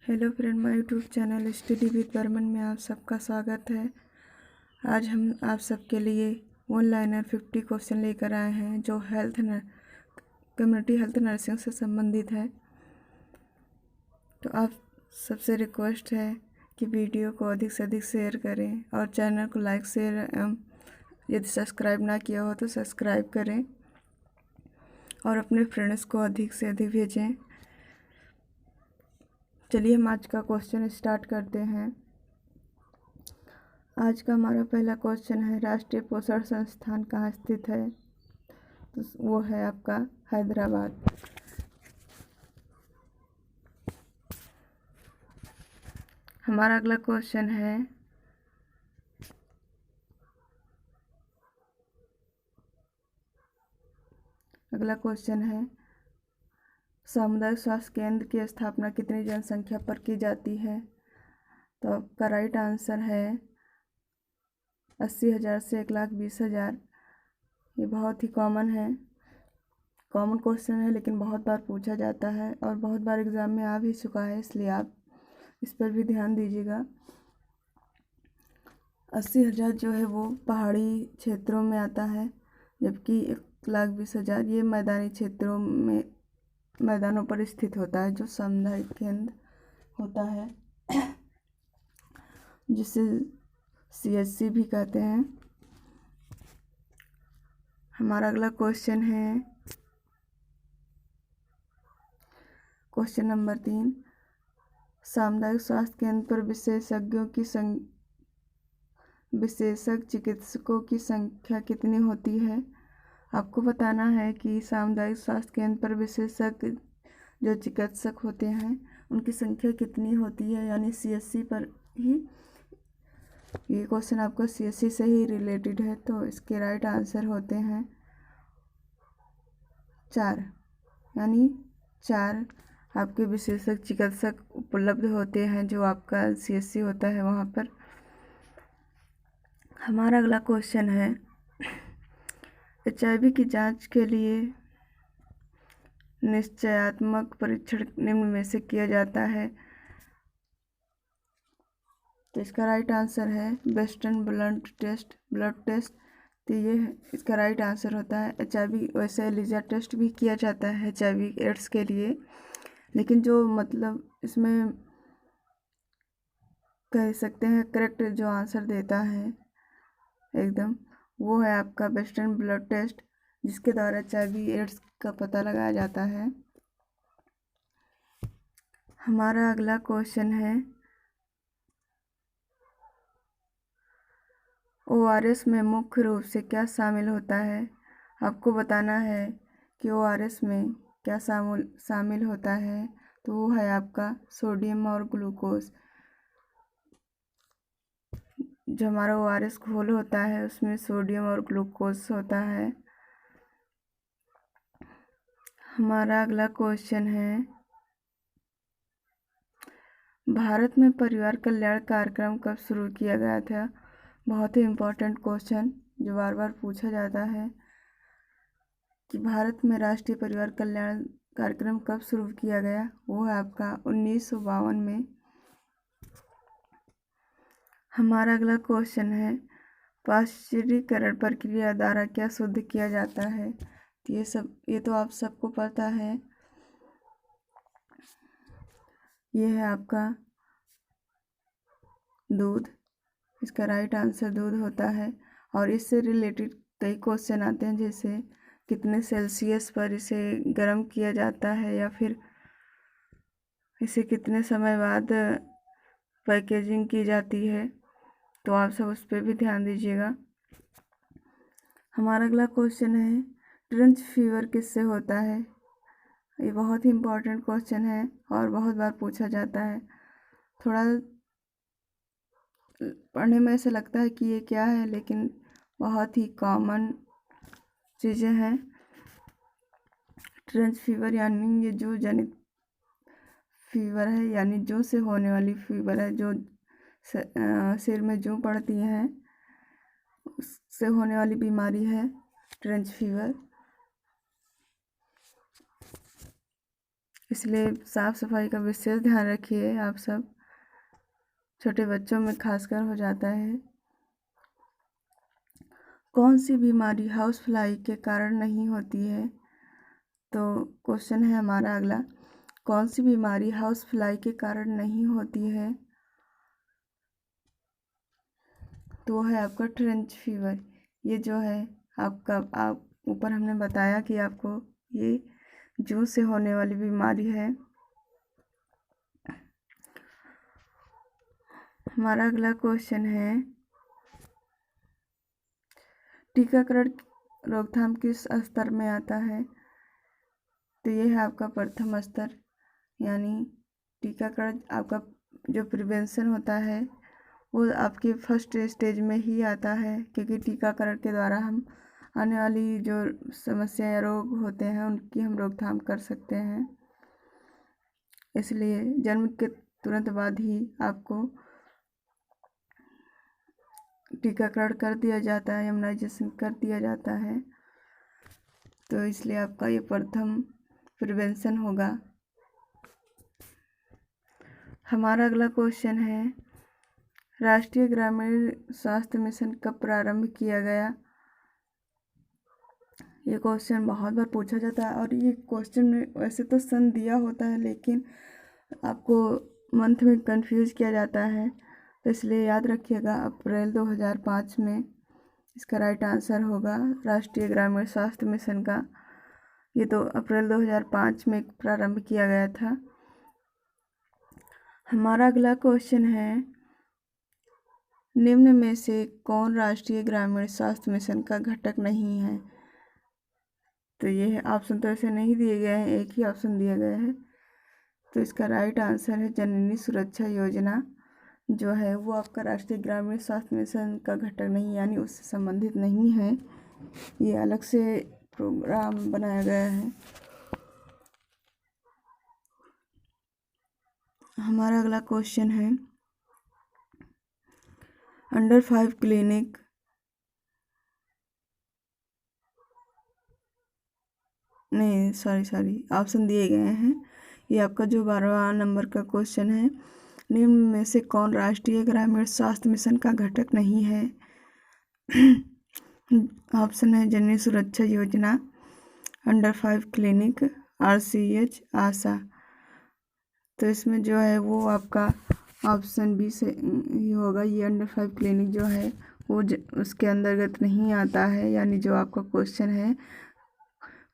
Hello friend, my YouTube channel study with Barman में आप सबका स्वागत है। आज हम आप सबके लिए वन लाइनर 50 क्वेश्चन लेकर आए हैं जो कम्युनिटी हेल्थ नर्सिंग से संबंधित है। तो आप सबसे रिक्वेस्ट है कि वीडियो को अधिक से अधिक शेयर करें और चैनल को लाइक शेयर एवं यदि सब्सक्राइब ना किया हो तो सब्सक्राइब करें और अपने फ्रेंड्स को अधिक से अधिक भेजें। चलिए हम आज का क्वेश्चन स्टार्ट करते हैं। आज का हमारा पहला क्वेश्चन है, राष्ट्रीय पोषण संस्थान कहाँ स्थित है? तो वो है आपका हैदराबाद। हमारा अगला क्वेश्चन है, सामुदायिक स्वास्थ्य केंद्र की स्थापना कितनी जनसंख्या पर की जाती है? तो आपका राइट आंसर है 80,000 से 1,20,000। ये बहुत ही कॉमन क्वेश्चन है, लेकिन बहुत बार पूछा जाता है और बहुत बार एग्ज़ाम में आ भी चुका है, इसलिए आप इस पर भी ध्यान दीजिएगा। 80,000 जो है वो पहाड़ी क्षेत्रों में आता है, जबकि 1,20,000 ये मैदानी क्षेत्रों में मैदानों पर स्थित होता है, जो सामुदायिक केंद्र होता है, जिसे CHC भी कहते हैं। हमारा अगला क्वेश्चन है क्वेश्चन नंबर 3, सामुदायिक स्वास्थ्य केंद्र पर विशेषज्ञ चिकित्सकों की संख्या कितनी होती है? आपको बताना है कि सामुदायिक स्वास्थ्य केंद्र पर विशेषज्ञ जो चिकित्सक होते हैं उनकी संख्या कितनी होती है, यानी CHC पर ही। ये क्वेश्चन आपका CHC से ही रिलेटेड है, तो इसके राइट आंसर होते हैं 4, यानी 4 आपके विशेषज्ञ चिकित्सक उपलब्ध होते हैं जो आपका CHC होता है वहाँ पर। हमारा अगला क्वेश्चन है, HIV की जांच के लिए निश्चयात्मक परीक्षण निम्न में से किया जाता है? तो इसका राइट आंसर है वेस्टर्न ब्लड टेस्ट। तो ये इसका राइट आंसर होता है HIV। वैसे एलिजा टेस्ट भी किया जाता है HIV एड्स के लिए, लेकिन जो मतलब इसमें कह सकते हैं करेक्ट जो आंसर देता है एकदम, वो है आपका वेस्टर्न ब्लड टेस्ट, जिसके द्वारा HIV एड्स का पता लगाया जाता है। हमारा अगला क्वेश्चन है, ORS में मुख्य रूप से क्या शामिल होता है? आपको बताना है कि ORS में क्या शामिल होता है। तो वो है आपका सोडियम और ग्लूकोज। जो हमारा ORS घोल होता है उसमें सोडियम और ग्लूकोज होता है। हमारा अगला क्वेश्चन है, भारत में परिवार कल्याण कार्यक्रम कब शुरू किया गया था? बहुत ही इम्पोर्टेंट क्वेश्चन जो बार बार पूछा जाता है कि भारत में राष्ट्रीय परिवार कल्याण कार्यक्रम कब शुरू किया गया। वो है आपका 1952 में। हमारा अगला क्वेश्चन है, पाश्चुरीकरण प्रक्रिया द्वारा क्या शुद्ध किया जाता है? ये तो आप सबको पता है। ये है आपका दूध। इसका राइट आंसर दूध होता है। और इससे रिलेटेड कई क्वेश्चन आते हैं, जैसे कितने सेल्सियस पर इसे गर्म किया जाता है, या फिर इसे कितने समय बाद पैकेजिंग की जाती है। तो आप सब उस पर भी ध्यान दीजिएगा। हमारा अगला क्वेश्चन है, ट्रेंच फीवर किससे होता है? ये बहुत ही इम्पोर्टेंट क्वेश्चन है और बहुत बार पूछा जाता है। थोड़ा पढ़ने में ऐसा लगता है कि ये क्या है, लेकिन बहुत ही कॉमन चीज़ें हैं। ट्रेंच फीवर यानी ये जू जनित फीवर है, यानी जू से होने वाली फीवर है, जो सिर में जू पड़ती हैं उससे होने वाली बीमारी है ट्रेंच फीवर। इसलिए साफ़ सफाई का विशेष ध्यान रखिए। आप सब, छोटे बच्चों में खासकर हो जाता है। कौन सी बीमारी हाउस फ्लाई के कारण नहीं होती है? तो क्वेश्चन है हमारा अगला, कौन सी बीमारी हाउस फ्लाई के कारण नहीं होती है? तो वो है आपका ट्रेंच फीवर। ये जो है आपका, आप ऊपर हमने बताया कि आपको ये जूं से होने वाली बीमारी है। हमारा अगला क्वेश्चन है, टीकाकरण रोकथाम किस स्तर में आता है? तो ये है आपका प्रथम स्तर, यानी टीकाकरण आपका जो प्रिवेंशन होता है वो आपकी फर्स्ट स्टेज में ही आता है, क्योंकि टीकाकरण के द्वारा हम आने वाली जो समस्या या रोग होते हैं उनकी हम रोकथाम कर सकते हैं। इसलिए जन्म के तुरंत बाद ही आपको टीकाकरण कर दिया जाता है, इम्यूनाइजेशन कर दिया जाता है। तो इसलिए आपका ये प्रथम प्रिवेंशन होगा। हमारा अगला क्वेश्चन है, राष्ट्रीय ग्रामीण स्वास्थ्य मिशन कब प्रारंभ किया गया? ये क्वेश्चन बहुत बार पूछा जाता है और ये क्वेश्चन में वैसे तो सन दिया होता है, लेकिन आपको मंथ में कंफ्यूज किया जाता है, तो इसलिए याद रखिएगा अप्रैल 2005 में इसका राइट आंसर होगा राष्ट्रीय ग्रामीण स्वास्थ्य मिशन का। ये तो अप्रैल 2005 में प्रारंभ किया गया था। हमारा अगला क्वेश्चन है, निम्न में से कौन राष्ट्रीय ग्रामीण स्वास्थ्य मिशन का घटक नहीं है? तो ये ऑप्शन तो ऐसे नहीं दिए गए हैं, एक ही ऑप्शन दिया गया है। तो इसका राइट आंसर है जननी सुरक्षा योजना, जो है वो आपका राष्ट्रीय ग्रामीण स्वास्थ्य मिशन का घटक नहीं, यानी उससे संबंधित नहीं है। ये अलग से प्रोग्राम बनाया गया है। हमारा अगला क्वेश्चन है, अंडर 5 क्लिनिक नहीं, सॉरी ऑप्शन दिए गए हैं। ये आपका जो 12वां नंबर का क्वेश्चन है, निम्न में से कौन राष्ट्रीय ग्रामीण स्वास्थ्य मिशन का घटक नहीं है? ऑप्शन है जननी सुरक्षा योजना, अंडर 5 क्लिनिक, RCH, आशा। तो इसमें जो है वो आपका ऑप्शन बी से ही होगा। ये अंडर 5 क्लिनिक जो है वो उसके अंतर्गत नहीं आता है, यानी जो आपका क्वेश्चन है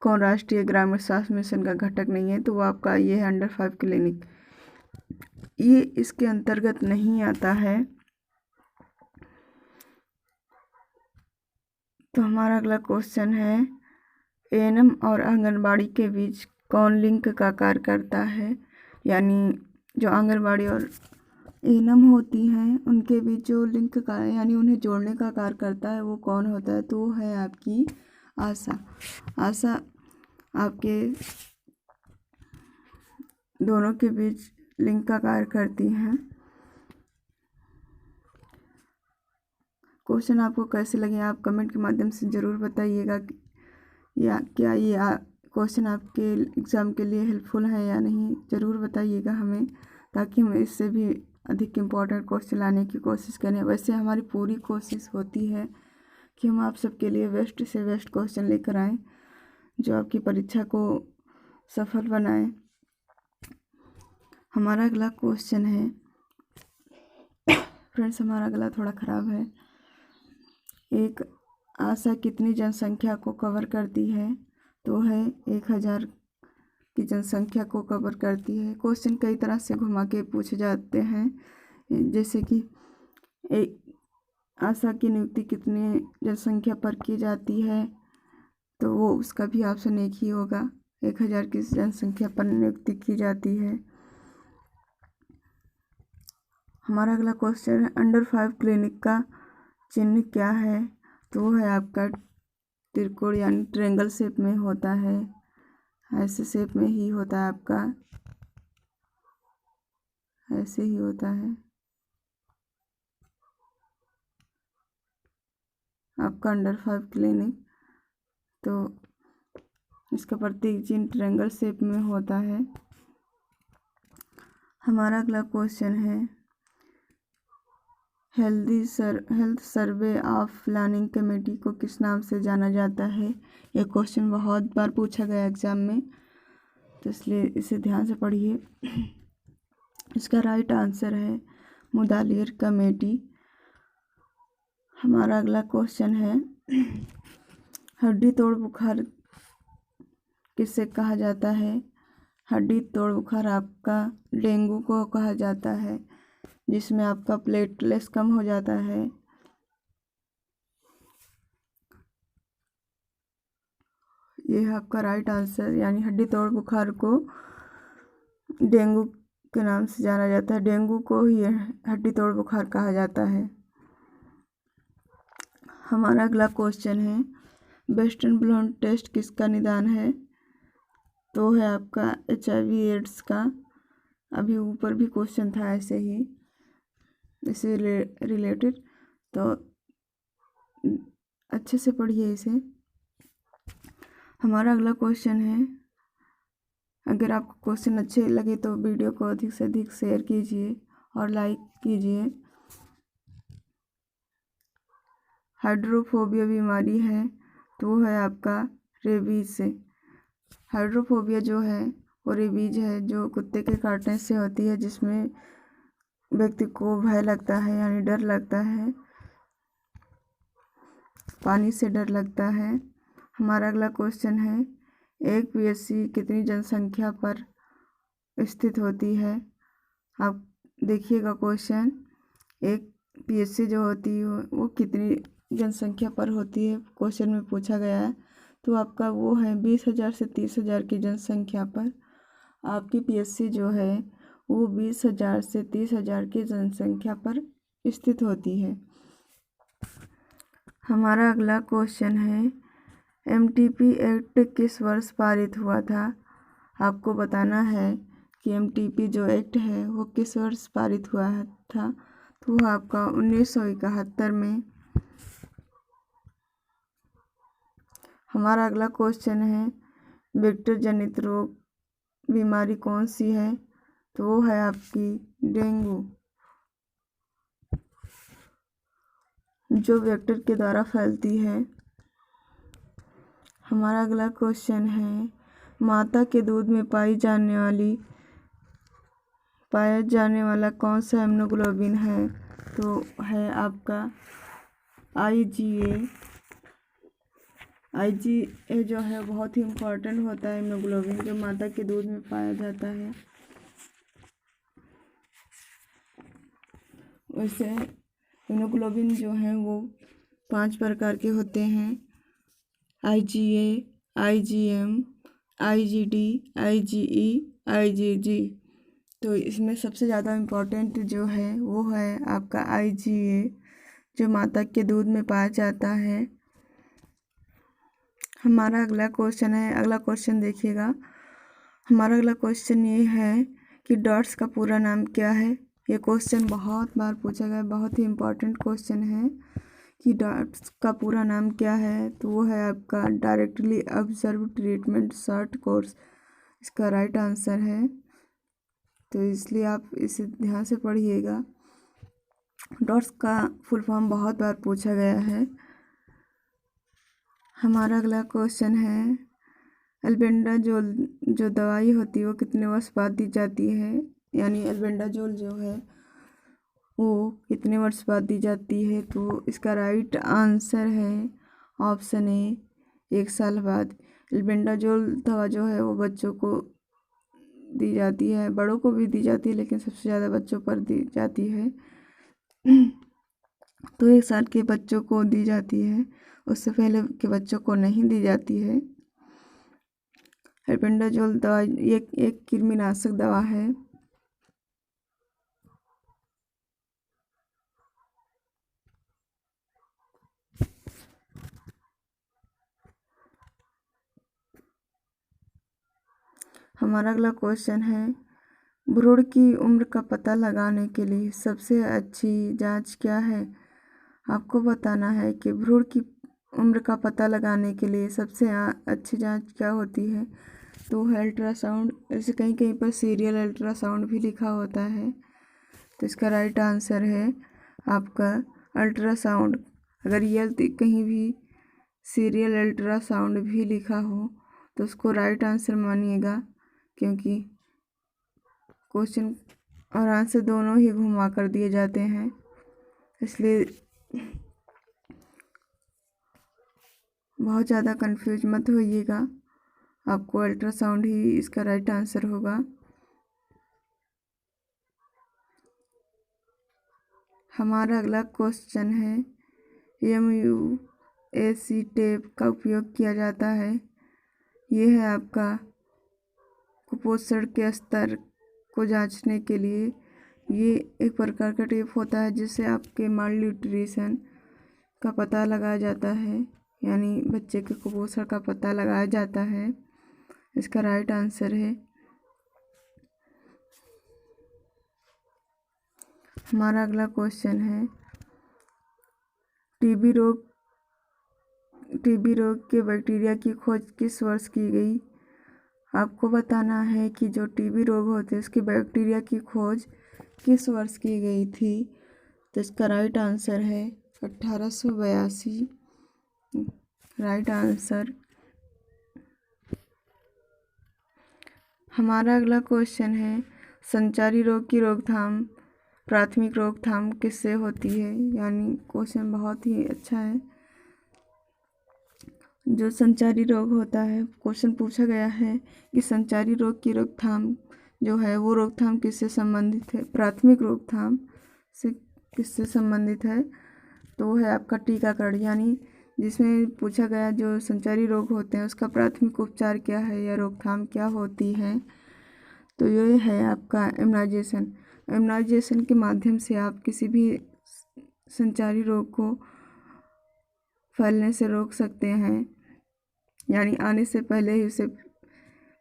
कौन राष्ट्रीय ग्रामीण स्वास्थ्य मिशन का घटक नहीं है, तो वो आपका ये है अंडर 5 क्लिनिक, ये इसके अंतर्गत नहीं आता है। तो हमारा अगला क्वेश्चन है, ANM और आंगनबाड़ी के बीच कौन लिंक का कार्य करता है? यानी जो आंगनबाड़ी और ANM होती हैं उनके बीच जो लिंक का, यानी उन्हें जोड़ने का कार्य करता है, वो कौन होता है? तो वो है आपकी आशा। आशा आपके दोनों के बीच लिंक का कार्य करती हैं। क्वेश्चन आपको कैसे लगे आप कमेंट के माध्यम से ज़रूर बताइएगा, या क्या ये क्वेश्चन आपके एग्ज़ाम के लिए हेल्पफुल है या नहीं, ज़रूर बताइएगा हमें, ताकि हम इससे भी अधिक इम्पोर्टेंट क्वेश्चन लाने की कोशिश करें। वैसे हमारी पूरी कोशिश होती है कि हम आप सबके लिए बेस्ट से बेस्ट क्वेश्चन लेकर आएँ, जो आपकी परीक्षा को सफल बनाएं। हमारा अगला क्वेश्चन है, फ्रेंड्स हमारा गला थोड़ा ख़राब है, एक आशा कितनी जनसंख्या को कवर करती है? तो है 1000 की जनसंख्या को कवर करती है। क्वेश्चन कई तरह से घुमा के पूछे जाते हैं, जैसे कि एक आशा की नियुक्ति कितनी जनसंख्या पर की जाती है? तो वो उसका भी ऑप्शन एक ही होगा, 1000 की जनसंख्या पर नियुक्ति की जाती है। हमारा अगला क्वेश्चन है, अंडर 5 क्लिनिक का चिन्ह क्या है? तो वो है आपका त्रिकोण, यानी ट्रायंगल शेप में होता है, ऐसे शेप में ही होता है आपका, ऐसे ही होता है आपका अंडर 5 क्लिनिक। तो इसका प्रतीक चिन्ह ट्रायंगल शेप में होता है। हमारा अगला क्वेश्चन है health survey of planning committee को किस नाम से जाना जाता है। ये क्वेश्चन बहुत बार पूछा गया एग्जाम में, तो इसलिए इसे ध्यान से पढ़िए। इसका राइट आंसर है मुदालियर कमेटी। हमारा अगला क्वेश्चन है हड्डी तोड़ बुखार किसे कहा जाता है। हड्डी तोड़ बुखार आपका डेंगू को कहा जाता है, जिसमें आपका प्लेटलेट्स कम हो जाता है। ये है आपका राइट आंसर, यानी हड्डी तोड़ बुखार को डेंगू के नाम से जाना जाता है। डेंगू को ही हड्डी तोड़ बुखार कहा जाता है। हमारा अगला क्वेश्चन है वेस्टर्न ब्लॉट टेस्ट किसका निदान है। तो है आपका HIV एड्स का। अभी ऊपर भी क्वेश्चन था ऐसे ही इससे रिलेटेड, तो अच्छे से पढ़िए इसे। हमारा अगला क्वेश्चन है, अगर आपको क्वेश्चन अच्छे लगे तो वीडियो को अधिक से अधिक शेयर कीजिए और लाइक कीजिए। हाइड्रोफोबिया बीमारी है तो वो है आपका रेबीज से। हाइड्रोफोबिया जो है वो रेबीज है जो कुत्ते के काटने से होती है, जिसमें व्यक्ति को भय लगता है, यानी डर लगता है, पानी से डर लगता है। हमारा अगला क्वेश्चन है एक PSC कितनी जनसंख्या पर स्थित होती है। आप देखिएगा क्वेश्चन, एक PSC जो होती है वो कितनी जनसंख्या पर होती है, क्वेश्चन में पूछा गया है। तो आपका वो है 20,000 से 30,000 की जनसंख्या पर आपकी PSC जो है वो 20,000 से 30,000 की जनसंख्या पर स्थित होती है। हमारा अगला क्वेश्चन है MTP एक्ट किस वर्ष पारित हुआ था। आपको बताना है कि MTP जो एक्ट है वो किस वर्ष पारित हुआ था। तो वो आपका 1971 में। हमारा अगला क्वेश्चन है वेक्टर जनित रोग बीमारी कौन सी है। तो वो है आपकी डेंगू, जो वेक्टर के द्वारा फैलती है। हमारा अगला क्वेश्चन है माता के दूध में पाया जाने वाला कौन सा हेमोग्लोबिन है। तो है आपका IgA जो है बहुत ही इम्पोर्टेंट होता है हेमोग्लोबिन, जो माता के दूध में पाया जाता है। वैसे हेमोग्लोबिन जो है वो 5 प्रकार के होते हैं, IgA, IgM, IgD, IgE, IgG। तो इसमें सबसे ज़्यादा इम्पोर्टेंट जो है वो है आपका IgA, जो माता के दूध में पाया जाता है। हमारा अगला क्वेश्चन है, अगला क्वेश्चन देखिएगा। हमारा अगला क्वेश्चन ये है कि डॉट्स का पूरा नाम क्या है। ये क्वेश्चन बहुत बार पूछा गया, बहुत ही इम्पोर्टेंट क्वेश्चन है कि डॉट्स का पूरा नाम क्या है। तो वो है आपका directly observe treatment short course, इसका राइट आंसर है। तो इसलिए आप इसे ध्यान से पढ़िएगा। डॉट्स का फुल फॉर्म बहुत बार पूछा गया है। हमारा अगला क्वेश्चन है एल्बेंडाजोल जो दवाई होती है वो कितने वर्ष बाद दी जाती है, यानी एल्बेंडाजोल जो है वो कितने वर्ष बाद दी जाती है। तो इसका राइट आंसर है ऑप्शन ए, 1 साल बाद। एल्बेंडाजोल दवा जो है वो बच्चों को दी जाती है, बड़ों को भी दी जाती है, लेकिन सबसे ज़्यादा बच्चों पर दी जाती है। तो 1 साल के बच्चों को दी जाती है, उससे पहले के बच्चों को नहीं दी जाती है। एल्बेंडाजोल दवा एक कृमिनाशक दवा है। हमारा अगला क्वेश्चन है भ्रूण की उम्र का पता लगाने के लिए सबसे अच्छी जांच क्या है। आपको बताना है कि भ्रूण की उम्र का पता लगाने के लिए सबसे अच्छी जांच क्या होती है। तो है अल्ट्रासाउंड। जैसे कहीं कहीं पर सीरियल अल्ट्रासाउंड भी लिखा होता है, तो इसका राइट आंसर है आपका अल्ट्रासाउंड। अगर यदि कहीं भी सीरियल अल्ट्रासाउंड भी लिखा हो तो उसको राइट आंसर मानिएगा, क्योंकि क्वेश्चन और आंसर दोनों ही घुमा कर दिए जाते हैं, इसलिए बहुत ज़्यादा कंफ्यूज मत होइएगा। आपको अल्ट्रासाउंड ही इसका राइट आंसर होगा। हमारा अगला क्वेश्चन है, MUAC टेप का उपयोग किया जाता है। ये है आपका कुपोषण के स्तर को जांचने के लिए। ये एक प्रकार का टेप होता है जिससे आपके माल न्यूट्रिशन का पता लगाया जाता है, यानी बच्चे के कुपोषण का पता लगाया जाता है। इसका राइट आंसर है। हमारा अगला क्वेश्चन है, टीबी रोग के बैक्टीरिया की खोज किस वर्ष की गई। आपको बताना है कि जो टीबी रोग होते हैं उसके बैक्टीरिया की खोज किस वर्ष की गई थी। तो इसका राइट आंसर है 1882। Right answer. हमारा अगला क्वेश्चन है, संचारी रोग की रोकथाम प्राथमिक रोकथाम किससे होती है। यानी क्वेश्चन बहुत ही अच्छा है। जो संचारी रोग होता है, क्वेश्चन पूछा गया है कि संचारी रोग की रोकथाम जो है वो रोकथाम किससे संबंधित है, प्राथमिक रोकथाम से किससे संबंधित है। तो वो है आपका टीकाकरण। यानी जिसमें पूछा गया जो संचारी रोग होते हैं उसका प्राथमिक उपचार क्या है या रोकथाम क्या होती है, तो ये है आपका इम्यूनाइजेशन। इम्यूनाइजेशन के माध्यम से आप किसी भी संचारी रोग को फैलने से रोक सकते हैं, यानी आने से पहले ही उसे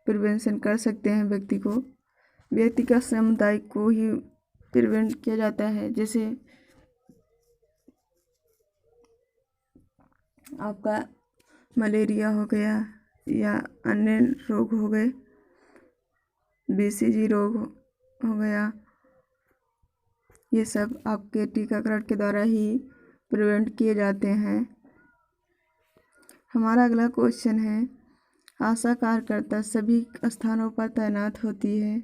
प्रिवेंशन कर सकते हैं। व्यक्ति का समुदाय को ही प्रिवेंट किया जाता है। जैसे आपका मलेरिया हो गया या अन्य रोग हो गए, BCG रोग हो गया, ये सब आपके टीकाकरण के द्वारा ही प्रिवेंट किए जाते हैं। हमारा अगला क्वेश्चन है, आशा कार्यकर्ता सभी स्थानों पर तैनात होती है।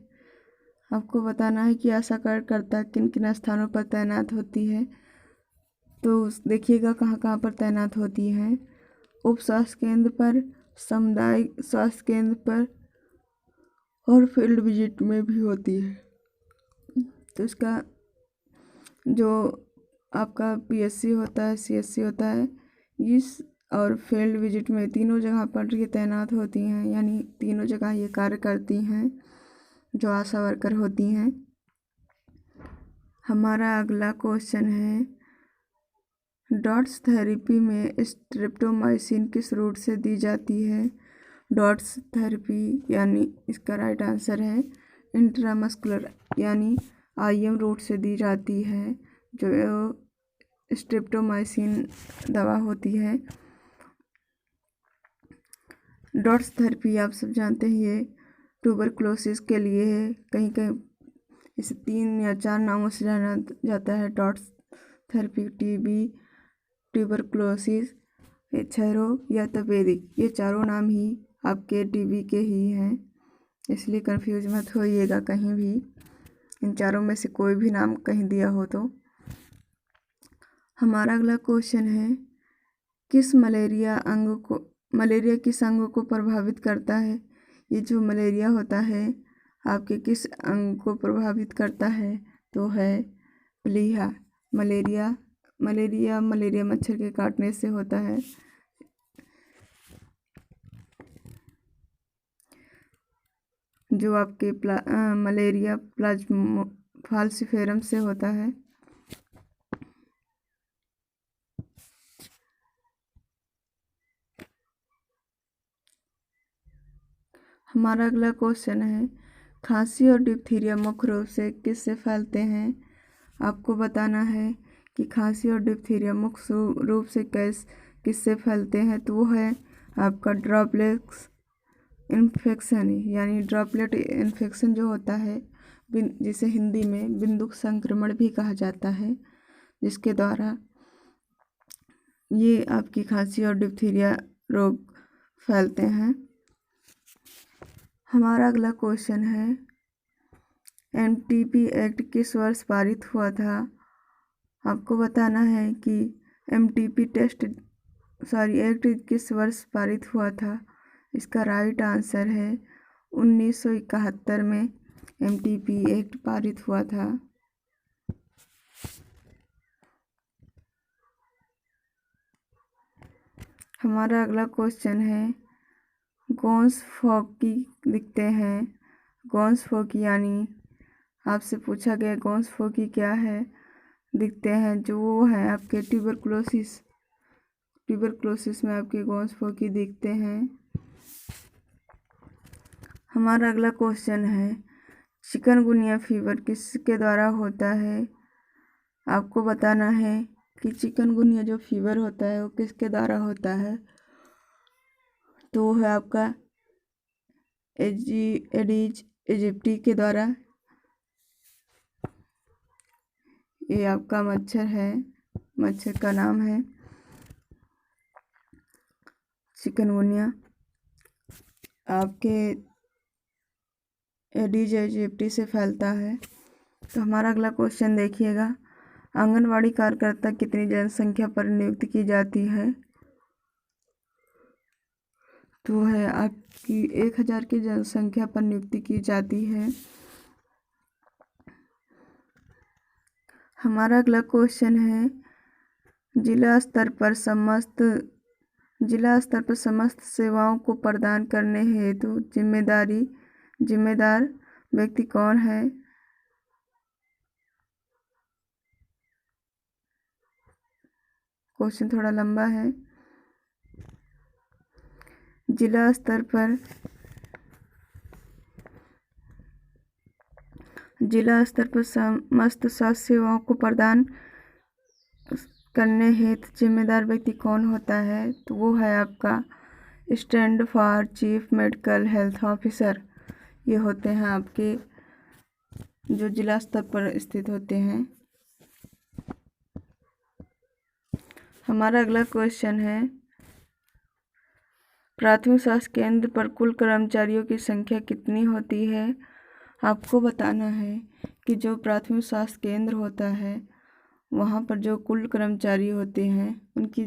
आपको बताना है कि आशा कार्यकर्ता किन किन स्थानों पर तैनात होती है। तो देखिएगा कहाँ कहाँ पर तैनात होती हैं। उप स्वास्थ्य केंद्र पर, सामुदायिक स्वास्थ्य केंद्र पर और फील्ड विजिट में भी होती है। तो इसका जो आपका PSC होता है, CSC होता है, इस और फील्ड विजिट में तीनों जगह पर ये तैनात होती हैं, यानी तीनों जगह ये कार्य करती हैं जो आशा वर्कर होती हैं। हमारा अगला क्वेश्चन है, डॉट्स थेरेपी में स्ट्रेप्टोमाइसिन किस रूट से दी जाती है। डॉट्स थेरेपी यानी इसका राइट आंसर है इंट्रामस्कुलर, यानी IM रूट से दी जाती है जो स्ट्रेप्टोमाइसिन दवा होती है। डॉट्स थेरेपी आप सब जानते हैं, ये ट्यूबरक्लोसिस के लिए है। कहीं कहीं इसे 3 या 4 नामों से जाना जाता है। डॉट्स थेरेपी TB, ट्यूबरक्लोसिस, क्षय रोग या तपेदिक, ये चारों नाम ही आपके TB के ही हैं, इसलिए कंफ्यूज मत होइएगा कहीं भी इन चारों में से कोई भी नाम कहीं दिया हो तो। हमारा अगला क्वेश्चन है, मलेरिया किस अंग को प्रभावित करता है। ये जो मलेरिया होता है आपके किस अंग को प्रभावित करता है, तो है प्लीहा। मलेरिया मच्छर के काटने से होता है। जो आपके मलेरिया प्लाज्मा फाल्सिफेरम से होता है। हमारा अगला क्वेश्चन है, खांसी और डिप्थीरिया मुख्य रूप से किससे फैलते हैं। आपको बताना है कि खांसी और डिप्थीरिया मुख्य रूप से किससे फैलते हैं, तो वो है आपका ड्रॉपलेट्स इन्फेक्शन यानी ड्रॉपलेट इन्फेक्शन जो होता है, जिसे हिंदी में बिंदु संक्रमण भी कहा जाता है, जिसके द्वारा ये आपकी खांसी और डिप्थीरिया रोग फैलते हैं। हमारा अगला क्वेश्चन है, एमटीपी एक्ट किस वर्ष पारित हुआ था? आपको बताना है कि एमटीपी एक्ट किस वर्ष पारित हुआ था। इसका राइट आंसर है 1971 में एमटीपी एक्ट पारित हुआ था। हमारा अगला क्वेश्चन है, गोन्स फोकी दिखते हैं। गोन्स फोकी यानी आपसे पूछा गया गोन्स फोकी क्या है, दिखते हैं, जो वो है आपके ट्यूबरकुलोसिस में आपके गोन्स फोकी दिखते हैं। हमारा अगला क्वेश्चन है, चिकनगुनिया फीवर किसके द्वारा होता है? आपको बताना है कि चिकनगुनिया जो फीवर होता है वो किसके द्वारा होता है। तो वो है आपका एडीज इजिप्टी के द्वारा। ये आपका मच्छर है, मच्छर का नाम है चिकनगुनिया, आपके एडीज इजिप्टी से फैलता है। तो हमारा अगला क्वेश्चन देखिएगा, आंगनवाड़ी कार्यकर्ता कितनी जनसंख्या पर नियुक्त की जाती है? तो है आपकी 1000 की जनसंख्या पर नियुक्ति की जाती है। हमारा अगला क्वेश्चन है, जिला स्तर पर समस्त सेवाओं को प्रदान करने हेतु जिम्मेदार व्यक्ति कौन है? क्वेश्चन थोड़ा लंबा है। जिला स्तर पर समस्त स्वास्थ्य सेवाओं को प्रदान करने हेतु जिम्मेदार व्यक्ति कौन होता है? तो वो है आपका stand for chief medical health officer. ये होते हैं आपके जो जिला स्तर पर स्थित होते हैं। हमारा अगला क्वेश्चन है, प्राथमिक स्वास्थ्य केंद्र पर कुल कर्मचारियों की संख्या कितनी होती है? आपको बताना है कि जो प्राथमिक स्वास्थ्य केंद्र होता है वहाँ पर जो कुल कर्मचारी होते हैं उनकी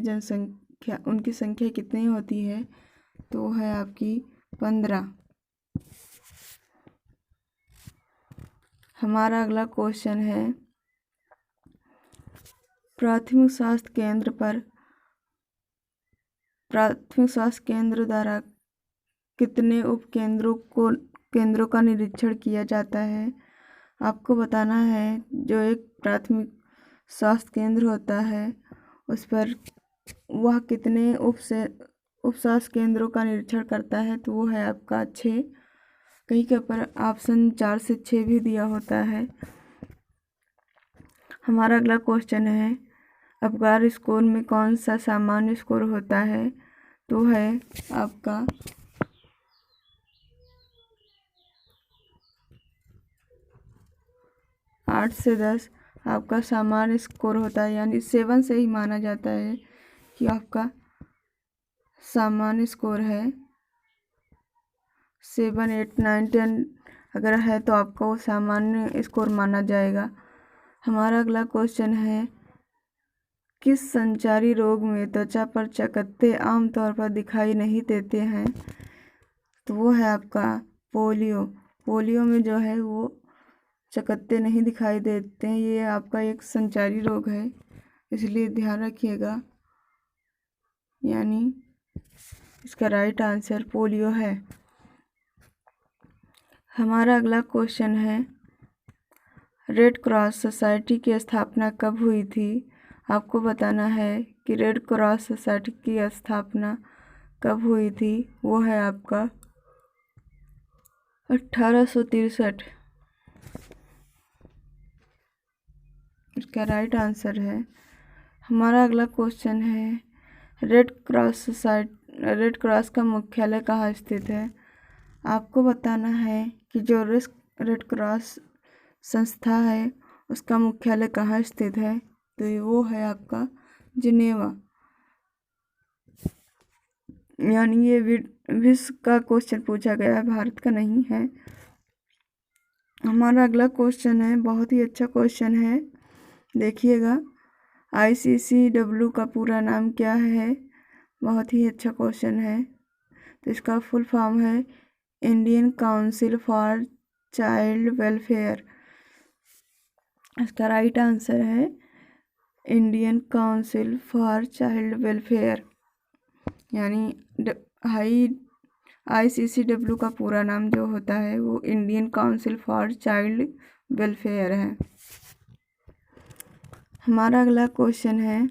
संख्या कितनी होती है? तो है आपकी 15। हमारा अगला क्वेश्चन है, प्राथमिक स्वास्थ्य केंद्र द्वारा कितने उप केंद्रों का निरीक्षण किया जाता है? आपको बताना है जो एक प्राथमिक स्वास्थ्य केंद्र होता है उस पर वह कितने उप स्वास्थ्य केंद्रों का निरीक्षण करता है। तो वो है आपका 6। कहीं के पर ऑप्शन 4 से 6 भी दिया होता है। हमारा अगला क्वेश्चन है, अपगार स्कोर में कौन सा सामान्य स्कोर होता है? तो है आपका 8 से 10 आपका सामान्य स्कोर होता है, यानी 7 से ही माना जाता है कि आपका सामान्य स्कोर है। 7, 8, 9, 10 अगर है तो आपका वो सामान्य स्कोर माना जाएगा। हमारा अगला क्वेश्चन है, किस संचारी रोग में त्वचा पर चकत्ते आमतौर पर दिखाई नहीं देते हैं? तो वो है आपका पोलियो। पोलियो में जो है वो चकत्ते नहीं दिखाई देते हैं। ये आपका एक संचारी रोग है, इसलिए ध्यान रखिएगा, यानी इसका राइट आंसर पोलियो है। हमारा अगला क्वेश्चन है, रेड क्रॉस सोसाइटी की स्थापना कब हुई थी? आपको बताना है कि रेड क्रॉस सोसाइटी की स्थापना कब हुई थी। वो है आपका 1863। इसका राइट आंसर है। हमारा अगला क्वेश्चन है, रेड क्रॉस का मुख्यालय कहाँ स्थित है? आपको बताना है कि जो रेड क्रॉस संस्था है उसका मुख्यालय कहाँ स्थित है। तो ये वो है आपका जिनेवा। यानी ये विश्व का क्वेश्चन पूछा गया है, भारत का नहीं है। हमारा अगला क्वेश्चन है, बहुत ही अच्छा क्वेश्चन है, देखिएगा। ICCW का पूरा नाम क्या है? बहुत ही अच्छा क्वेश्चन है। तो इसका फुल फॉर्म है Indian council for child welfare. इसका राइट आंसर है Indian council for child welfare. यानी ICCW का पूरा नाम जो होता है वो Indian council for child welfare है। हमारा अगला क्वेश्चन है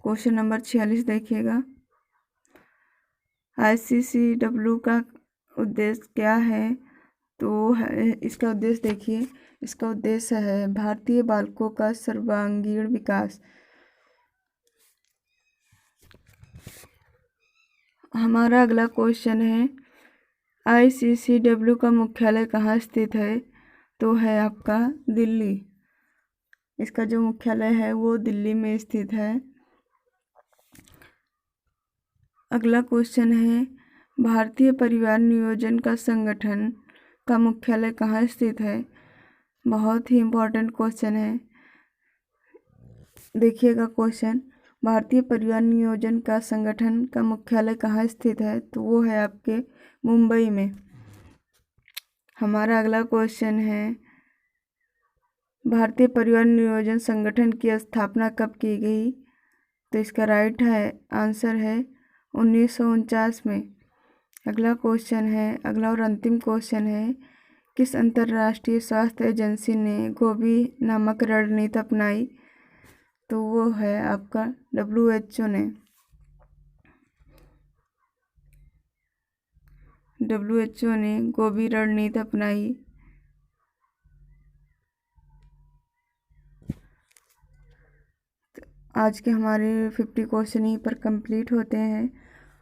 क्वेश्चन नंबर 46, देखिएगा। ICCW का उद्देश्य क्या है? तो इसका उद्देश्य देखिए, इसका उद्देश्य है भारतीय बालकों का सर्वांगीण विकास। हमारा अगला क्वेश्चन है ICCW का मुख्यालय कहाँ स्थित है? तो है आपका दिल्ली। इसका जो मुख्यालय है वो दिल्ली में स्थित है। अगला क्वेश्चन है भारतीय परिवार नियोजन का संगठन का मुख्यालय कहाँ स्थित है? बहुत ही इम्पोर्टेंट क्वेश्चन है, देखिएगा क्वेश्चन। भारतीय परिवार नियोजन का संगठन का मुख्यालय कहाँ स्थित है? तो वो है आपके मुंबई में। हमारा अगला क्वेश्चन है भारतीय परिवार नियोजन संगठन की स्थापना कब की गई? तो इसका राइट है आंसर है 1949 में। अगला क्वेश्चन है, अगला और अंतिम क्वेश्चन है, किस अंतर्राष्ट्रीय स्वास्थ्य एजेंसी ने गोभी नामक रणनीति अपनाई? तो वो है आपका WHO ने। WHO ने गोभी रणनीति अपनाई। आज के हमारे 50 क्वेश्चन यहीं पर कंप्लीट होते हैं।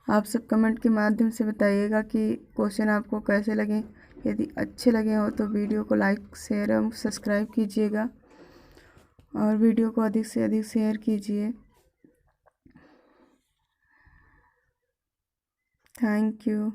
आप सब कमेंट के माध्यम से बताइएगा कि क्वेश्चन आपको कैसे लगे। यदि अच्छे लगे हो तो वीडियो को लाइक शेयर एवं सब्सक्राइब कीजिएगा और वीडियो को अधिक से अधिक शेयर कीजिए। Thank you.